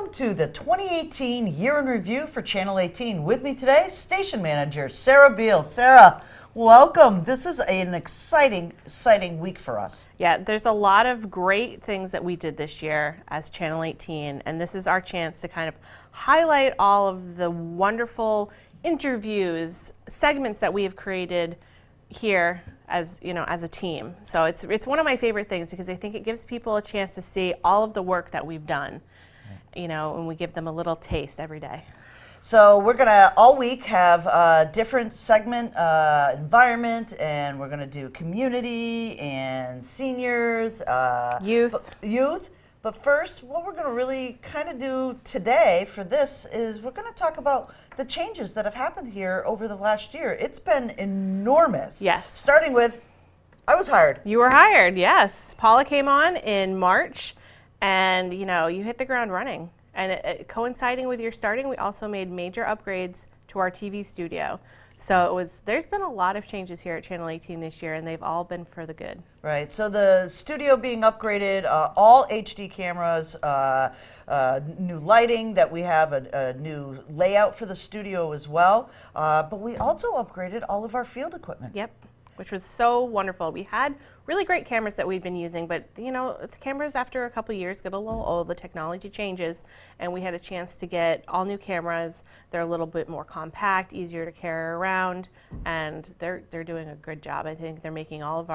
Welcome to the 2018 Year in Review for Channel 18. With me today, Station Manager Sarah Beal. Sarah, welcome. This is an exciting week for us. Yeah, there's a lot of great things that we did this year as Channel 18, and this is our chance to kind of highlight all of the wonderful interviews, segments that we have created here as a team. So it's one of my favorite things because I think it gives people a chance to see all of the work that we've done, and we give them a little taste every day. So we're gonna all week have a different segment, environment, and we're gonna do community and seniors, youth. But first, what we're gonna really kind of do today for this is we're gonna talk about the changes that have happened here over the last year. It's been enormous. Yes. Starting with, I was hired. You were hired, yes. Paula came on in March, and you hit the ground running. And coinciding with your starting, we also made major upgrades to our TV studio. So there's been a lot of changes here at Channel 18 this year, and they've all been for the good. Right, so the studio being upgraded, all HD cameras, new lighting, that we have a new layout for the studio as well. But we also upgraded all of our field equipment. Yep, which was so wonderful. We had really great cameras that we'd been using, but the cameras after a couple years get a little old, the technology changes, and we had a chance to get all new cameras. They're a little bit more compact, easier to carry around, and they're doing a good job. I think they're making all of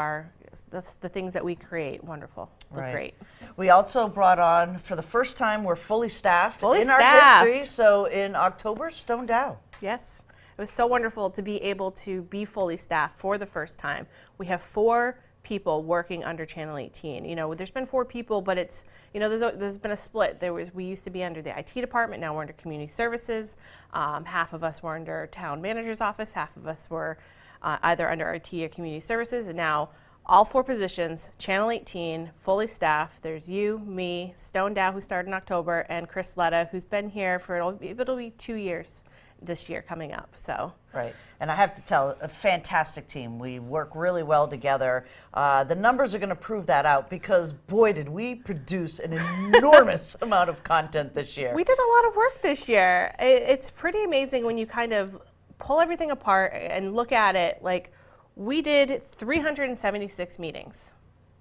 the things that we create wonderful. Look great. We also brought on, for the first time, we're fully staffed our history. So in October, Stone Dow. Yes. It was so wonderful to be able to be fully staffed for the first time. We have 4 people working under Channel 18. There's been 4 people, but it's, there's been a split. We used to be under the IT department, now we're under community services. Half of us were under town manager's office, half of us were either under IT or community services, and now all 4 positions, Channel 18, fully staffed. There's you, me, Stone Dow, who started in October, and Chris Letta, who's been here for, it'll be 2 years this year coming up. So right, and I have to tell, a fantastic team. We work really well together. The numbers are going to prove that out because boy, did we produce an enormous amount of content this year. We did a lot of work this year. It's pretty amazing when you kind of pull everything apart and look at it. Like, we did 376 meetings.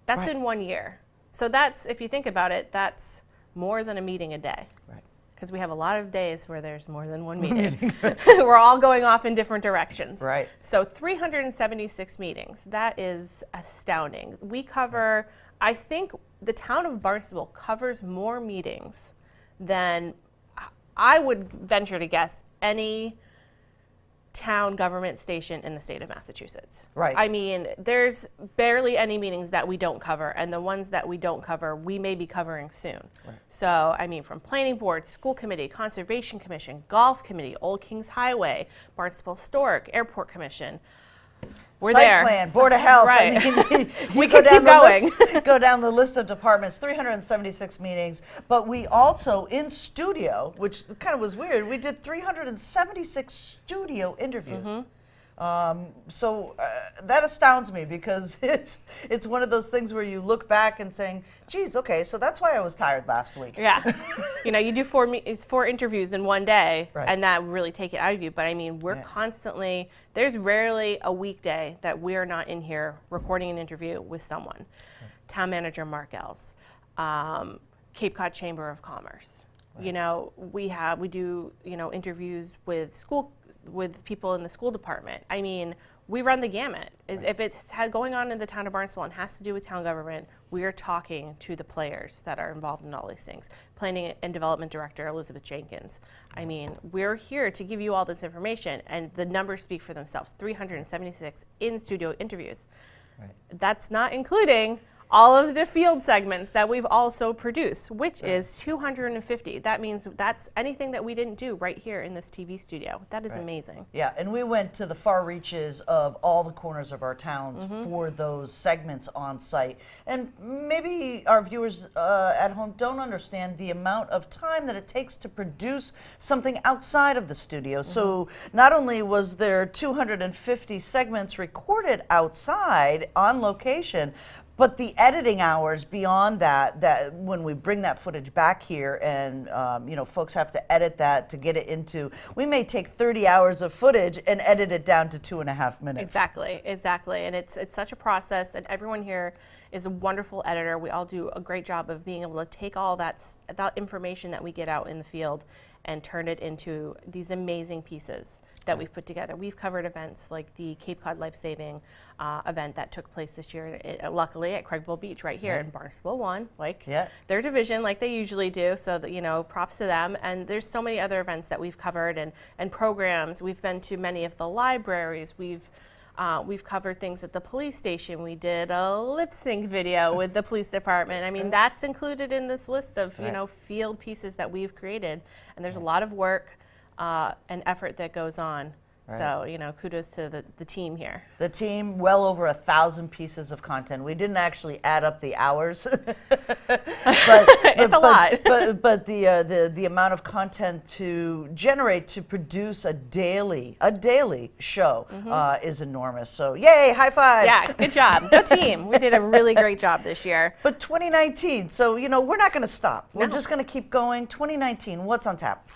That's in 1 year. So that's, if you think about it, that's more than a meeting a day. Right. Because we have a lot of days where there's more than one meeting. We're all going off in different directions. Right. So 376 meetings. That is astounding. We cover, I think the town of Barnstable covers more meetings than, I would venture to guess, any town government station in the state of Massachusetts. Right. I mean, there's barely any meetings that we don't cover, and the ones that we don't cover, we may be covering soon. Right. So, I mean, from planning board, school committee, conservation commission, golf committee, Old Kings Highway, Barnstable Historic, Airport Commission. We're Site there. plan, Board of Health. Right. I mean, We can keep going. Go down the list of departments, 376 meetings. But we also, in studio, which kind of was weird, we did 376 studio interviews. Mm-hmm. So that astounds me because it's one of those things where you look back and saying, geez, okay, so that's why I was tired last week. Yeah. You do 4 interviews in one day, right, and that really take it out of you. But I mean, we're constantly, there's rarely a weekday that we're not in here recording an interview with someone. Right. Town Manager Mark Els, Cape Cod Chamber of Commerce. Right. We do interviews with people in the school department. I mean, we run the gamut. Right. If it's going on in the town of Barnstable and has to do with town government, we are talking to the players that are involved in all these things. Planning and Development Director Elizabeth Jenkins. I mean, we're here to give you all this information, and the numbers speak for themselves. 376 in-studio interviews. Right. That's not including all of the field segments that we've also produced, which is 250. That means that's anything that we didn't do right here in this TV studio. That is amazing. Yeah, and we went to the far reaches of all the corners of our towns for those segments on site. And maybe our viewers at home don't understand the amount of time that it takes to produce something outside of the studio. So not only was there 250 segments recorded outside on location, But the editing hours beyond that, that when we bring that footage back here and, folks have to edit that to get it into, we may take 30 hours of footage and edit it down to 2.5 minutes. Exactly. And it's such a process, and everyone here is a wonderful editor. We all do a great job of being able to take all that information that we get out in the field and turn it into these amazing pieces that we've put together. We've covered events like the Cape Cod Life Saving event that took place this year, luckily at Craigville Beach, right here, and Barnstable won, their division, like they usually do. So that, props to them. And there's so many other events that we've covered and programs. We've been to many of the libraries. We've covered things at the police station. We did a lip sync video with the police department. I mean, that's included in this list of field pieces that we've created. And there's a lot of work and effort that goes on. Right. So, kudos to the team here. The team, well over 1,000 pieces of content. We didn't actually add up the hours. It's a lot. But the amount of content to generate to produce a daily show is enormous. So, yay, high five. Yeah, good job. Go team. We did a really great job this year. But 2019, so, we're not going to stop. We're just going to keep going. 2019, what's on tap?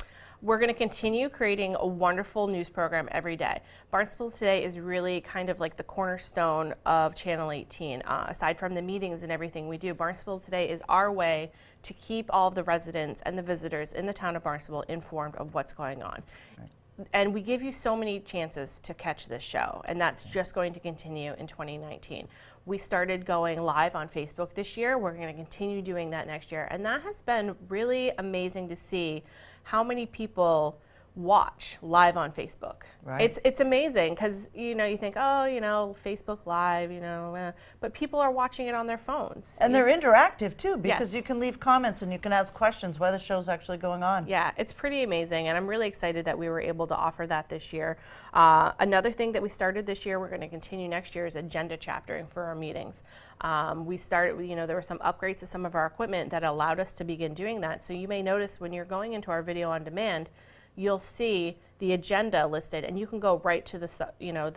We're going to continue creating a wonderful news program every day. Barnstable Today is really kind of like the cornerstone of Channel 18. Aside from the meetings and everything we do, Barnstable Today is our way to keep all of the residents and the visitors in the town of Barnstable informed of what's going on. Right. And we give you so many chances to catch this show, and that's just going to continue in 2019. We started going live on Facebook this year. We're going to continue doing that next year, and that has been really amazing to see how many people watch live on Facebook. Right. It's amazing because you think, Facebook Live, but people are watching it on their phones. And they're interactive too, because you can leave comments and you can ask questions while the show's actually going on. Yeah, it's pretty amazing, and I'm really excited that we were able to offer that this year. Another thing that we started this year, we're going to continue next year, is agenda chaptering for our meetings. We started, there were some upgrades to some of our equipment that allowed us to begin doing that. So you may notice when you're going into our video on demand, you'll see the agenda listed, and you can go right to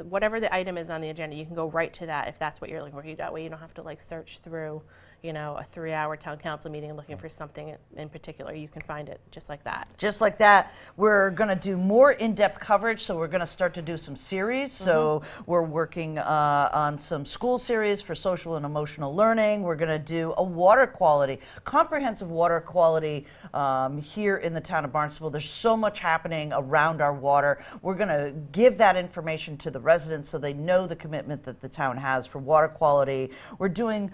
whatever the item is on the agenda, you can go right to that if that's what you're looking for. That way you don't have to search through, a 3-hour town council meeting looking for something in particular. You can find it just like that. Just like that. We're going to do more in-depth coverage, so we're going to start to do some series. So we're working on some school series for social and emotional learning. We're going to do a water quality, comprehensive water quality here in the town of Barnstable. There's so much happening around our water. We're going to give that information to the residents so they know the commitment that the town has for water quality. We're doing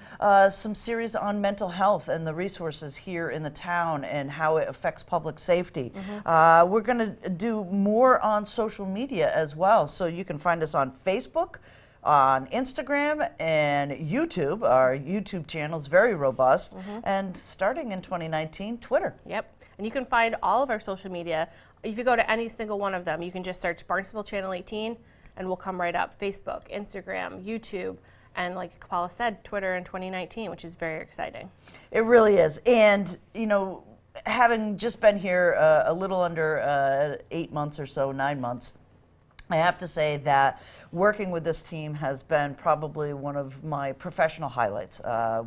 some series on mental health and the resources here in the town and how it affects public safety. We're going to do more on social media as well. So you can find us on Facebook, on Instagram, and YouTube. Our YouTube channel is very robust. And starting in 2019, Twitter. Yep. And you can find all of our social media. If you go to any single one of them, you can just search Barnstable Channel 18 and we'll come right up. Facebook, Instagram, YouTube, and like Paula said, Twitter in 2019, which is very exciting. It really is. And, having just been here a little under 8 months or so, 9 months, I have to say that working with this team has been probably one of my professional highlights.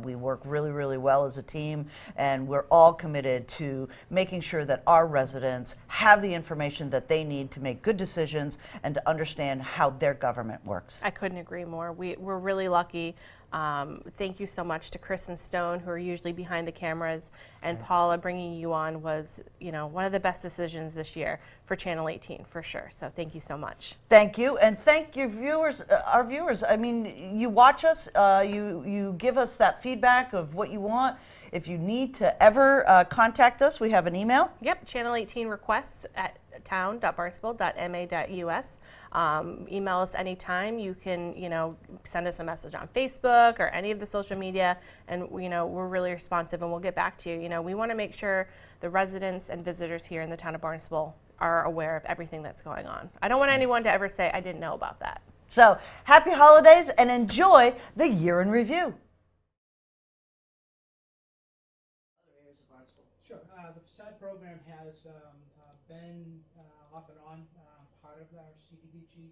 We work really, really well as a team, and we're all committed to making sure that our residents have the information that they need to make good decisions and to understand how their government works. I couldn't agree more. We're really lucky. Thank you so much to Chris and Stone, who are usually behind the cameras, and Paula bringing you on was, one of the best decisions this year for Channel 18, for sure. So thank you so much. Thank you, and thank your viewers, our viewers. I mean, you watch us, you give us that feedback of what you want. If you need to ever contact us, we have an email. Yep, Channel 18 requests at town.barnstable.ma.us. Email us anytime. You can, send us a message on Facebook or any of the social media, and we're really responsive and we'll get back to you. We want to make sure the residents and visitors here in the town of Barnstable are aware of everything that's going on. I don't want anyone to ever say, I didn't know about that. So, happy holidays and enjoy the year in review. Sure. The facade program has been off and on part of our CDBG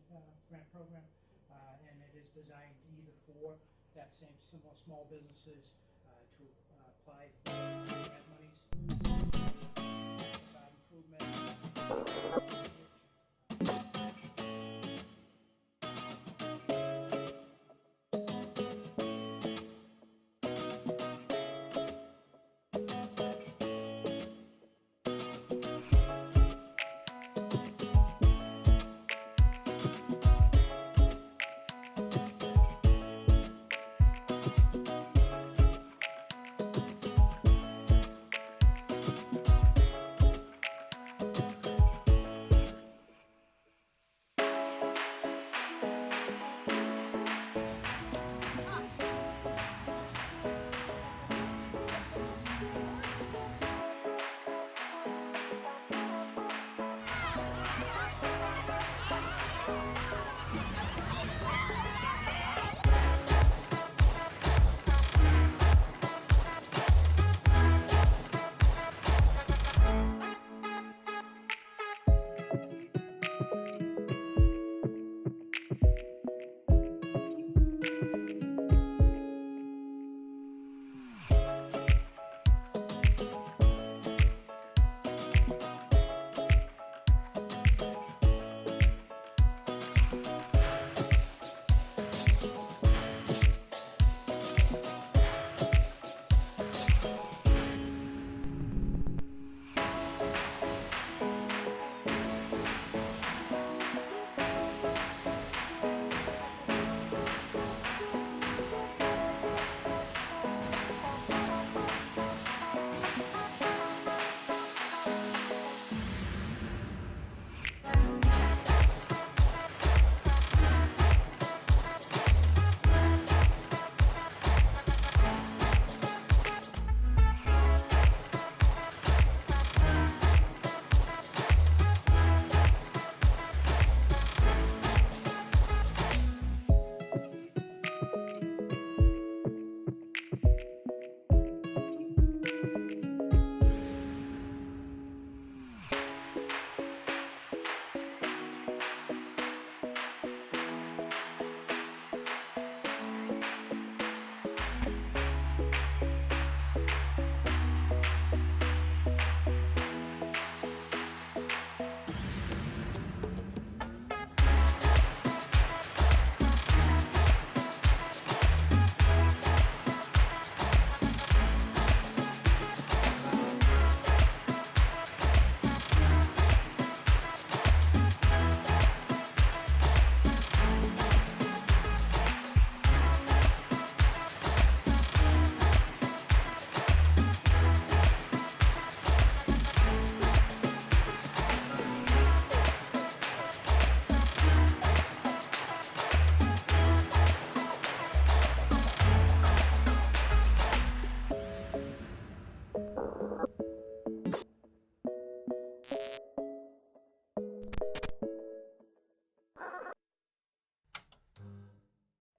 grant program, and it is designed either for that same small businesses to apply for grant monies, facade improvement.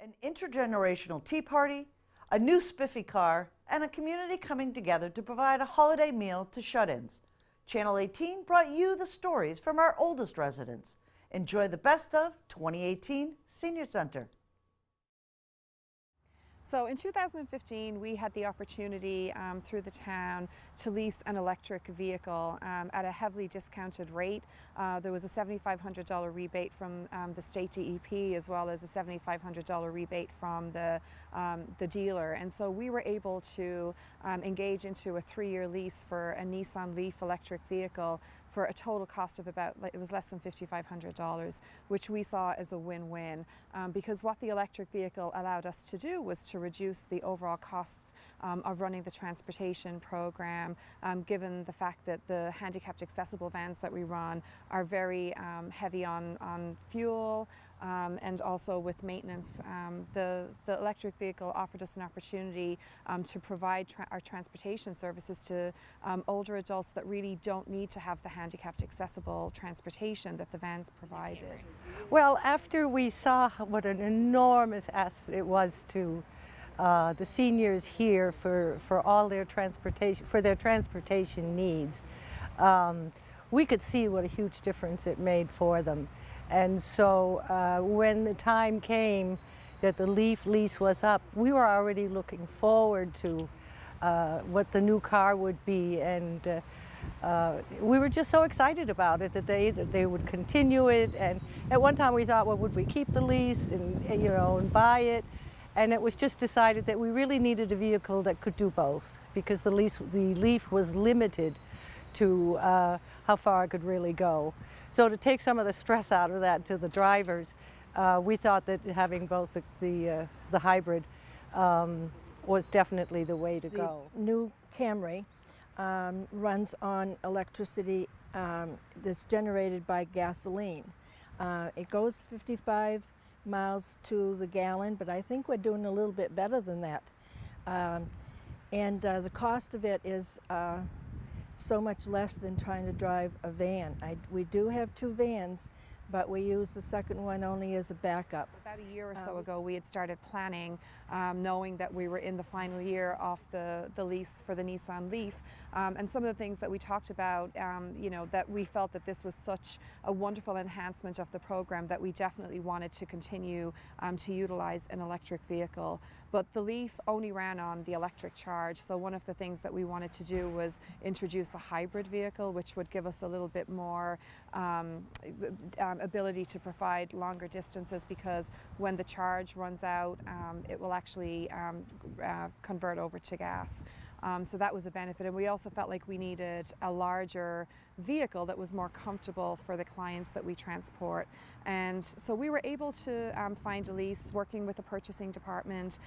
An intergenerational tea party, a new spiffy car, and a community coming together to provide a holiday meal to shut-ins. Channel 18 brought you the stories from our oldest residents. Enjoy the best of 2018 Senior Center. So in 2015, we had the opportunity through the town to lease an electric vehicle at a heavily discounted rate. There was a $7,500 rebate from the state DEP, as well as a $7,500 rebate from the dealer. And so we were able to engage into a 3-year lease for a Nissan Leaf electric vehicle for a total cost of about, it was less than $5,500, which we saw as a win-win, because what the electric vehicle allowed us to do was to reduce the overall costs of running the transportation program, given the fact that the handicapped accessible vans that we run are very heavy on fuel, and also with maintenance. The electric vehicle offered us an opportunity to provide our transportation services to older adults that really don't need to have the handicapped accessible transportation that the vans provided. Well, after we saw what an enormous asset it was to the seniors here for all their transportation needs, we could see what a huge difference it made for them. And so when the time came that the Leaf lease was up, we were already looking forward to what the new car would be, and we were just so excited about it that they would continue it. And at one time we thought, well, would we keep the lease and and buy it? And it was just decided that we really needed a vehicle that could do both, because the Leaf was limited to how far it could really go. So to take some of the stress out of that to the drivers, we thought that having both the hybrid was definitely the way to go. The new Camry runs on electricity that's generated by gasoline. It goes 55 miles to the gallon, but I think we're doing a little bit better than that. And the cost of it is so much less than trying to drive a van. We do have 2 vans, but we use the second one only as a backup. About a year or so ago, we had started planning, knowing that we were in the final year of the lease for the Nissan Leaf. And some of the things that we talked about, that we felt that this was such a wonderful enhancement of the program that we definitely wanted to continue to utilize an electric vehicle. But the Leaf only ran on the electric charge, so one of the things that we wanted to do was introduce a hybrid vehicle, which would give us a little bit more ability to provide longer distances, because when the charge runs out, it will actually convert over to gas. So that was a benefit, and we also felt like we needed a larger vehicle that was more comfortable for the clients that we transport. And so we were able to find a lease, working with the purchasing department,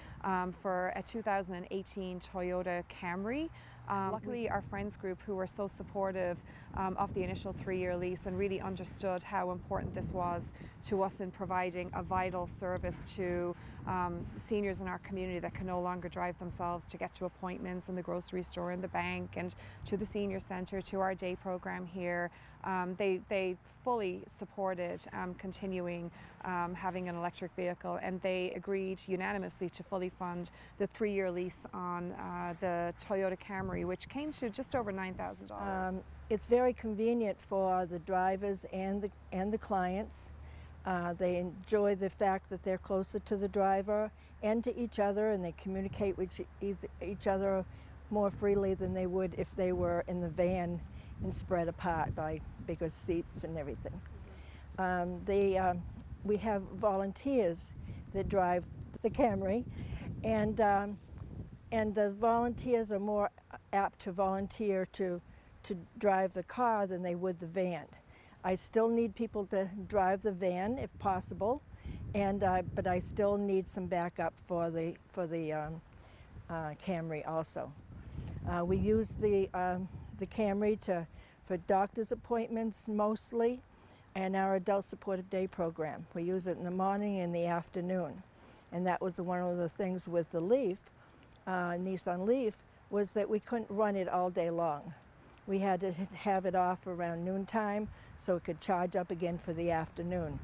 for a 2018 Toyota Camry. Luckily, our friends group, who were so supportive of the initial 3-year lease and really understood how important this was to us in providing a vital service to seniors in our community that can no longer drive themselves to get to appointments in the grocery store, in the bank, and to the senior center, to our day program here. They fully supported continuing having an electric vehicle, and they agreed unanimously to fully fund the 3-year lease on the Toyota Camry, which came to just over $9,000. It's very convenient for the drivers and the clients. They enjoy the fact that they're closer to the driver and to each other, and they communicate with each other more freely than they would if they were in the van and spread apart by bigger seats and everything. We have volunteers that drive the Camry, and the volunteers are more apt to volunteer to drive the car than they would the van. I still need people to drive the van if possible, but I still need some backup for the Camry also. We use the Camry for doctor's appointments mostly, and our adult supportive day program. We use it in the morning and the afternoon, and that was one of the things with the Leaf, Nissan Leaf, was that we couldn't run it all day long. We had to have it off around noontime so it could charge up again for the afternoon.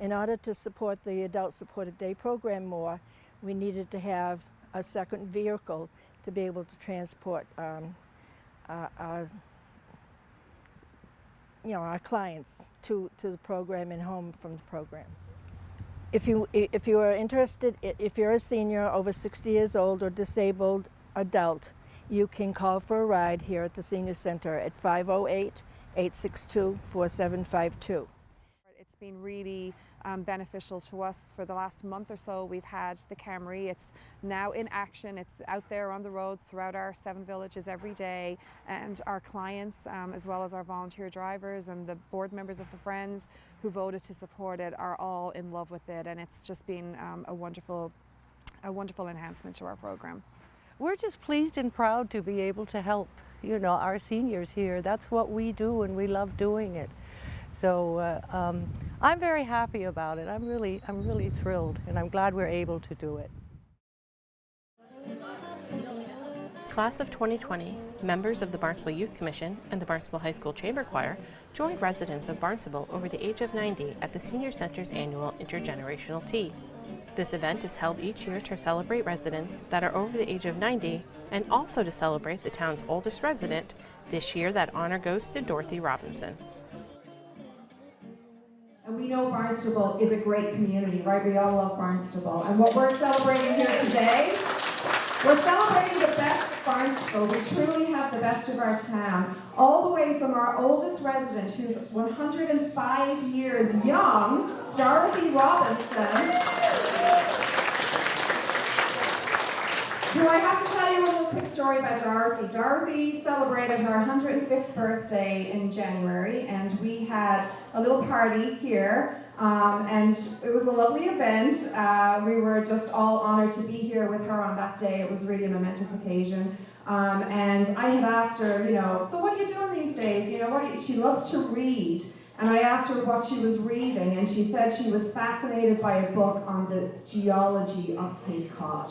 In order to support the adult supportive day program more, we needed to have a second vehicle to be able to transport our clients to the program and home from the program. If you are interested, if you're a senior over 60 years old or disabled adult, you can call for a ride here at the Senior Center at 508-862-4752. It's been really beneficial to us. For the last month or so, we've had the Camry. It's now in action. It's out there on the roads throughout our 7 villages every day, and our clients, as well as our volunteer drivers and the board members of the Friends who voted to support it, are all in love with it, and it's just been a wonderful enhancement to our program. We're just pleased and proud to be able to help, our seniors here. That's what we do, and we love doing it. So I'm very happy about it. I'm really thrilled, and I'm glad we're able to do it. Class of 2020, members of the Barnstable Youth Commission and the Barnstable High School Chamber Choir joined residents of Barnstable over the age of 90 at the Senior Center's annual Intergenerational Tea. This event is held each year to celebrate residents that are over the age of 90 and also to celebrate the town's oldest resident. This year that honor goes to Dorothy Robinson. And we know Barnstable is a great community, right? We all love Barnstable. And what we're celebrating here today, we're celebrating the best of Barnstable. We truly have the best of our town. All the way from our oldest resident, who's 105 years young, Dorothy Robinson, who I have to tell you a little quick story about Dorothy. Dorothy celebrated her 105th birthday in January, and we had a little party here, and it was a lovely event. We were just all honored to be here with her on that day. It was really a momentous occasion. And I had asked her, so what are you doing these days? She loves to read. And I asked her what she was reading, and she said she was fascinated by a book on the geology of Cape Cod.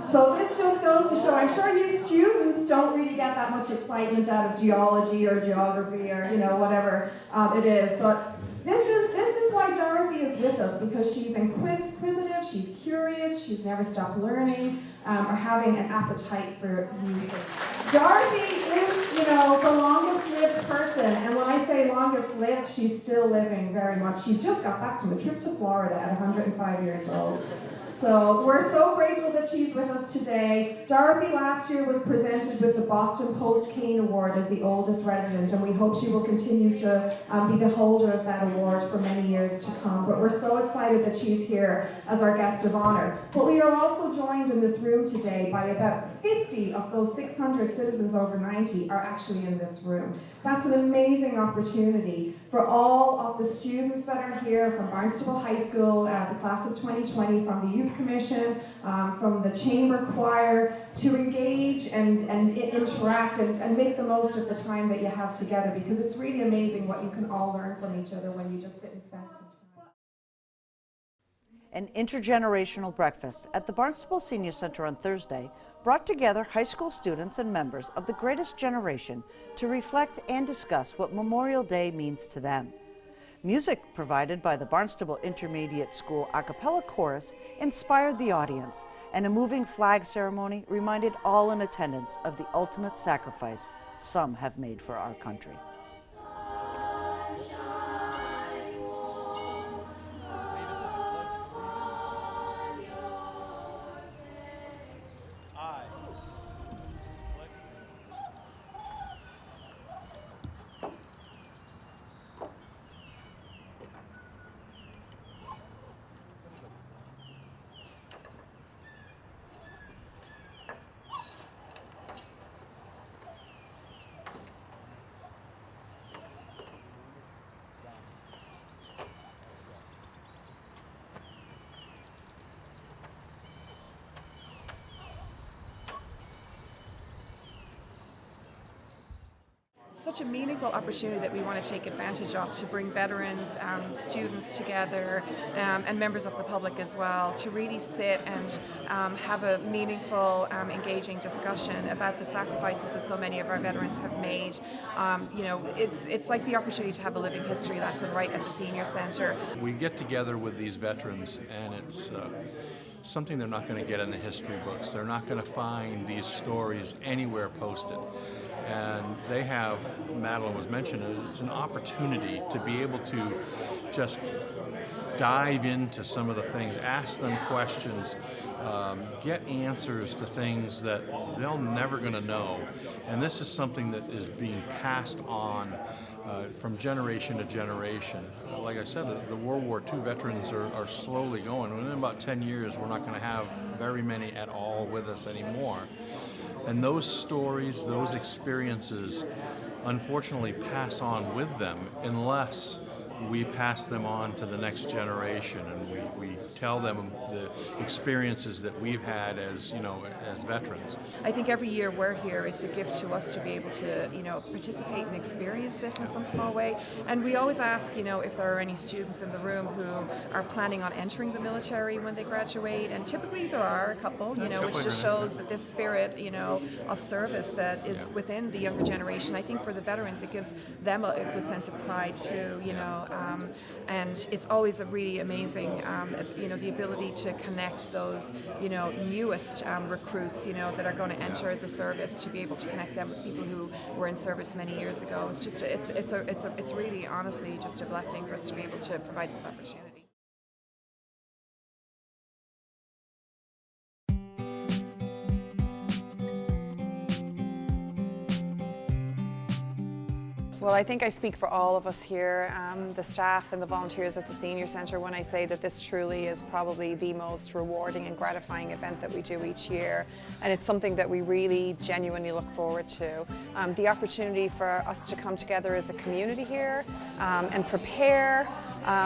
So this just goes to show, I'm sure you students don't really get that much excitement out of geology or geography or whatever it is, but this is why Dorothy is with us, because she's inquisitive, she's curious, she's never stopped learning, or having an appetite for new things. Dorothy is, the longest lived person, and when I say longest lived, she's still living very much. She just got back from a trip to Florida at 105 years old. So we're so grateful that she's with us today. Dorothy last year was presented with the Boston Post-Cane Award as the oldest resident, and we hope she will continue to be the holder of that award for many years to come. But we're so excited that she's here as our guest of honor. But we are also joined in this room today by about 50 of those 600 citizens over 90 are actually in this room. That's an amazing opportunity for all of the students that are here from Barnstable High School, the class of 2020, from the Youth Commission, from the Chamber Choir, to engage and interact and make the most of the time that you have together, because it's really amazing what you can all learn from each other when you just sit and spend some time. An intergenerational breakfast at the Barnstable Senior Center on Thursday brought together high school students and members of the greatest generation to reflect and discuss what Memorial Day means to them. Music provided by the Barnstable Intermediate School a cappella chorus inspired the audience, and a moving flag ceremony reminded all in attendance of the ultimate sacrifice some have made for our country. Such a meaningful opportunity that we want to take advantage of to bring veterans, students together, and members of the public as well, to really sit and have a meaningful, engaging discussion about the sacrifices that so many of our veterans have made. It's like the opportunity to have a living history lesson right at the Senior Centre. We get together with these veterans, and it's something they're not going to get in the history books. They're not going to find these stories anywhere posted. And they have, Madeline was mentioning, it's an opportunity to be able to just dive into some of the things, ask them questions, get answers to things that they're never going to know. And this is something that is being passed on from generation to generation. Like I said, the World War II veterans are slowly going. Within about 10 years, we're not going to have very many at all with us anymore. And those stories, those experiences, unfortunately pass on with them unless we pass them on to the next generation, and we tell them the experiences that we've had as veterans. I think every year we're here, it's a gift to us to be able to participate and experience this in some small way. And we always ask if there are any students in the room who are planning on entering the military when they graduate, and typically there are a couple, which just shows that this spirit of service that is within the younger generation. I think for the veterans it gives them a good sense of pride too, and it's always a really amazing, the ability to connect those, newest recruits, that are going to enter the service, to be able to connect them with people who were in service many years ago. It's just, it's really, honestly, just a blessing for us to be able to provide this opportunity. Well, I think I speak for all of us here, the staff and the volunteers at the Senior Centre, when I say that this truly is probably the most rewarding and gratifying event that we do each year. And it's something that we really genuinely look forward to. The opportunity for us to come together as a community here and prepare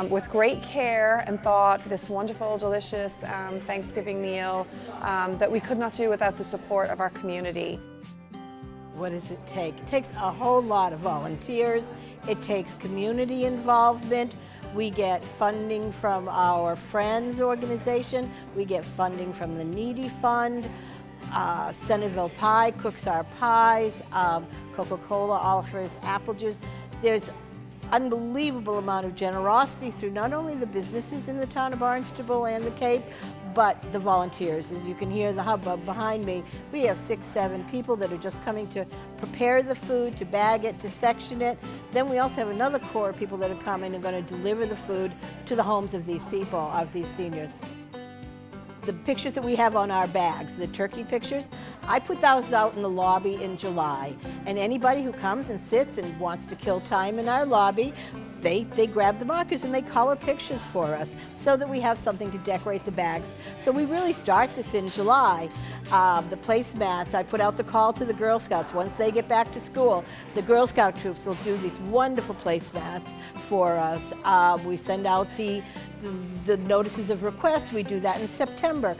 with great care and thought this wonderful, delicious Thanksgiving meal that we could not do without the support of our community. What does it take? It takes a whole lot of volunteers. It takes community involvement. We get funding from our Friends organization. We get funding from the Needy Fund. Centerville Pie cooks our pies. Coca-Cola offers apple juice. There's unbelievable amount of generosity through not only the businesses in the town of Barnstable and the Cape, but the volunteers. As you can hear the hubbub behind me, we have 6, 7 people that are just coming to prepare the food, to bag it, to section it. Then we also have another core of people that are coming and going to deliver the food to the homes of these people, of these seniors. The pictures that we have on our bags, the turkey pictures, I put those out in the lobby in July. And anybody who comes and sits and wants to kill time in our lobby, they grab the markers and they color pictures for us so that we have something to decorate the bags. So we really start this in July. The placemats, I put out the call to the Girl Scouts. Once they get back to school, the Girl Scout troops will do these wonderful placemats for us. We send out the notices of request. We do that in September.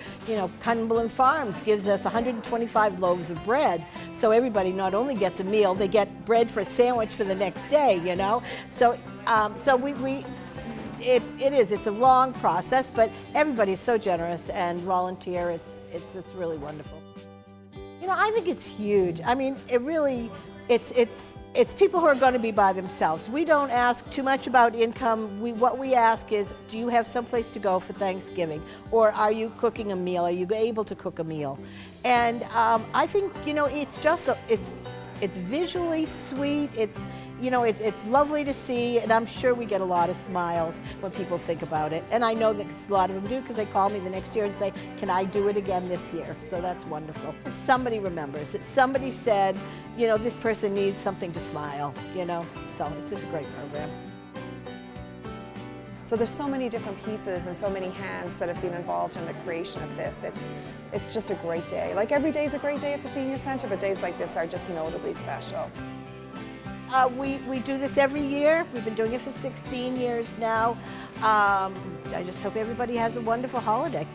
Cumberland Farms gives us 125 loaves of bread. So everybody not only gets a meal, they get bread for a sandwich for the next day, So it's a long process, but everybody is so generous and volunteer. It's really wonderful. I think it's huge. I mean, it really, it's people who are going to be by themselves. We don't ask too much about income. What we ask is, do you have someplace to go for Thanksgiving? Or are you cooking a meal? Are you able to cook a meal? And I think, it's visually sweet. It's lovely to see, and I'm sure we get a lot of smiles when people think about it. And I know that a lot of them do, because they call me the next year and say, can I do it again this year? So that's wonderful. Somebody remembers it. Somebody said, this person needs something to smile, So it's a great program. So there's so many different pieces and so many hands that have been involved in the creation of this. It's just a great day. Like, every day is a great day at the Senior Centre, but days like this are just notably special. We do this every year. We've been doing it for 16 years now. I just hope everybody has a wonderful holiday.